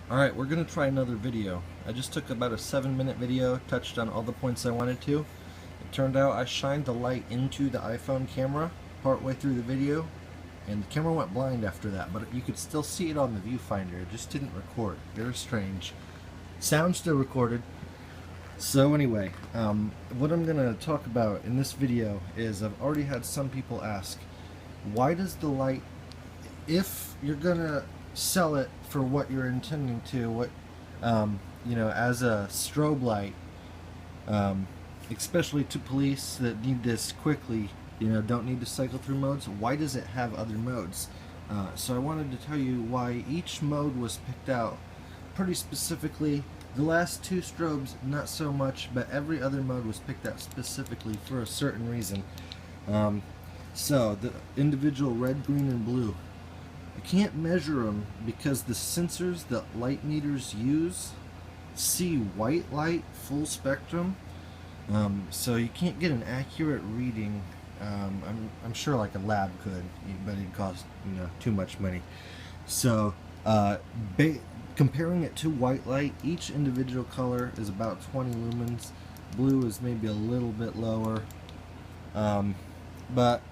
Alright, we're going to try another video. I just took about a 7-minute video, touched on all the points I wanted to. It turned out I shined the light into the iPhone camera partway through the video, and the camera went blind after that, but you could still see it on the viewfinder. It just didn't record. Very strange. Sound still recorded. So anyway, what I'm going to talk about in this video is I've already had some people ask, why does the light, if you're going to sell it for what you're intending to, as a strobe light, especially to police that need this quickly, don't need to cycle through modes, why does it have other modes? So I wanted to tell you why each mode was picked out pretty specifically. The last two strobes, not so much, but every other mode was picked out specifically for a certain reason. So the individual red, green, and blue, I can't measure them because the sensors that light meters use see white light full spectrum, so you can't get an accurate reading. I'm sure like a lab could, but it'd cost too much money. So comparing it to white light, each individual color is about 20 lumens. Blue is maybe a little bit lower, but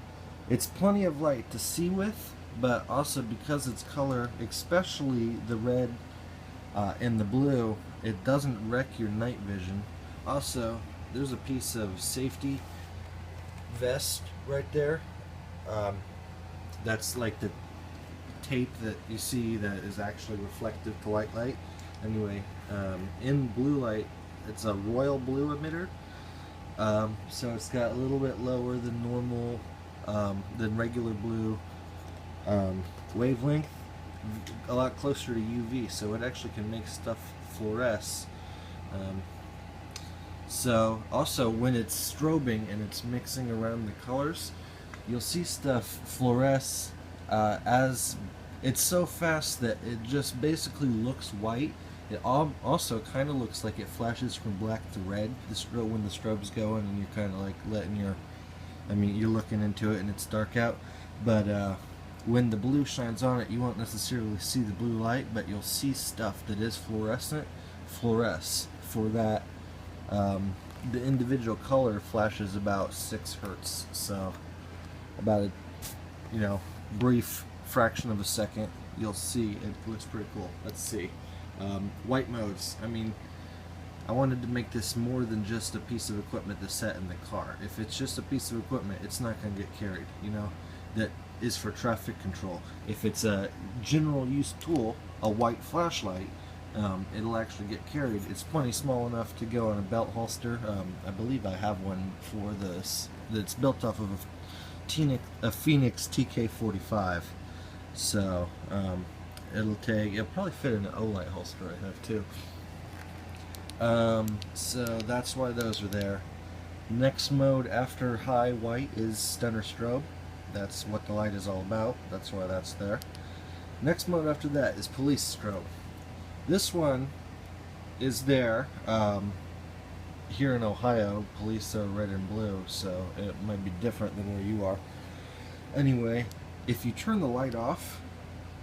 it's plenty of light to see with. But also because it's color, especially the red and the blue, it doesn't wreck your night vision. Also, there's a piece of safety vest right there. That's like the tape that you see that is actually reflective to white light. Anyway, in blue light, it's a royal blue emitter. So it's got a little bit lower than normal, than regular blue wavelength, a lot closer to UV, so it actually can make stuff fluoresce. So also when it's strobing and it's mixing around the colors, you'll see stuff fluoresce as it's so fast that it just basically looks white. It also kind of looks like it flashes from black to red when the strobe's going and you're kind of like letting you're looking into it and it's dark out, but when the blue shines on it, you won't necessarily see the blue light, but you'll see stuff that is fluorescent fluoresce. For that, the individual color flashes about 6 hertz, so about a brief fraction of a second you'll see. It looks pretty cool. Let's see. White modes. I wanted to make this more than just a piece of equipment to set in the car. If it's just a piece of equipment, it's not going to get carried. That is for traffic control. If it's a general use tool, a white flashlight, it'll actually get carried. It's plenty small enough to go on a belt holster. I believe I have one for this that's built off of a Phoenix TK45. So it'll probably fit in an Olight holster I have too. So that's why those are there. Next mode after high white is stunner strobe. That's what the light is all about. That's why that's there. Next mode after that is police strobe. This one is there. Here in Ohio, police are red and blue, so it might be different than where you are. Anyway, if you turn the light off,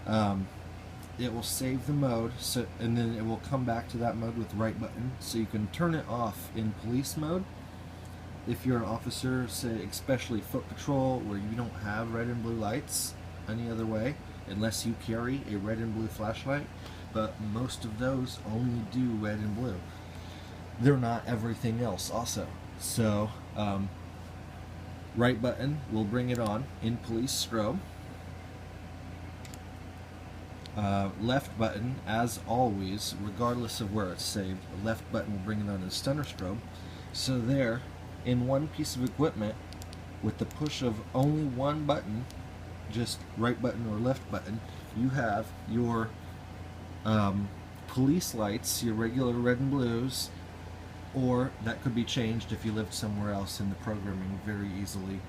it will save the mode, and then it will come back to that mode with the right button, so you can turn it off in police mode. If you're an officer, say especially foot patrol, where you don't have red and blue lights any other way, unless you carry a red and blue flashlight, but most of those only do red and blue. They're not everything else also. So, right button will bring it on in police strobe. Left button, as always, regardless of where it's saved, the left button will bring it on in stunner strobe. So there, in one piece of equipment, with the push of only one button, just right button or left button, you have your police lights, your regular red and blues, or that could be changed if you lived somewhere else in the programming very easily.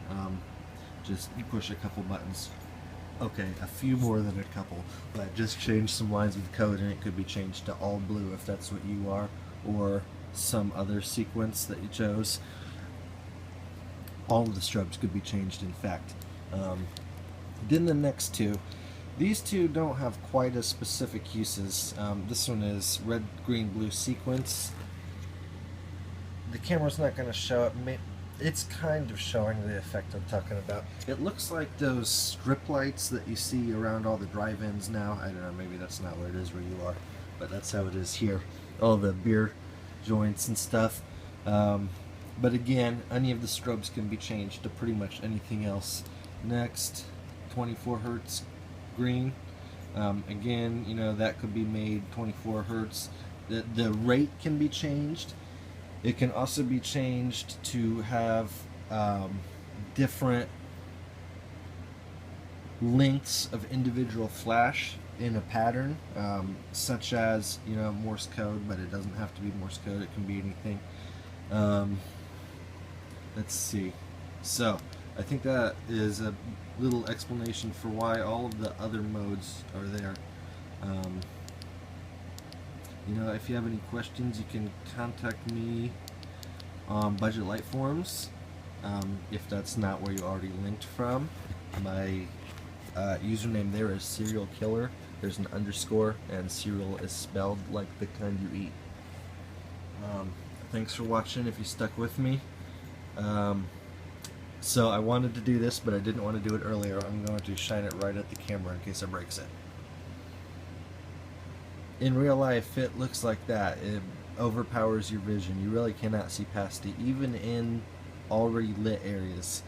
Just push a couple buttons. Okay, a few more than a couple, but just change some lines of code and it could be changed to all blue if that's what you are, or some other sequence that you chose. All of the strobes could be changed, in fact. Then the next two, These two don't have quite as specific uses. This one is red, green, blue sequence. The camera's not going to show it. It's kind of showing the effect I'm talking about. It looks like those strip lights that you see around all the drive-ins now. I don't know, maybe that's not what it is where you are, but that's how it is here. All the beer joints and stuff. But again, any of the strobes can be changed to pretty much anything else. Next, 24 hertz green. Again, you know, that could be made 24 hertz. The rate can be changed. It can also be changed to have different lengths of individual flash in a pattern, such as, you know, Morse code, but it doesn't have to be Morse code. It can be anything. Let's see. So I think that is a little explanation for why all of the other modes are there. You know, if you have any questions, you can contact me on Budget Light Forums. If that's not where you already linked from, my username there is Serial Killer. There's an underscore, and cereal is spelled like the kind you eat. Thanks for watching if you stuck with me. So I wanted to do this, but I didn't want to do it earlier. I'm going to shine it right at the camera in case it breaks it. In real life, it looks like that. It overpowers your vision. You really cannot see past it, even in already lit areas.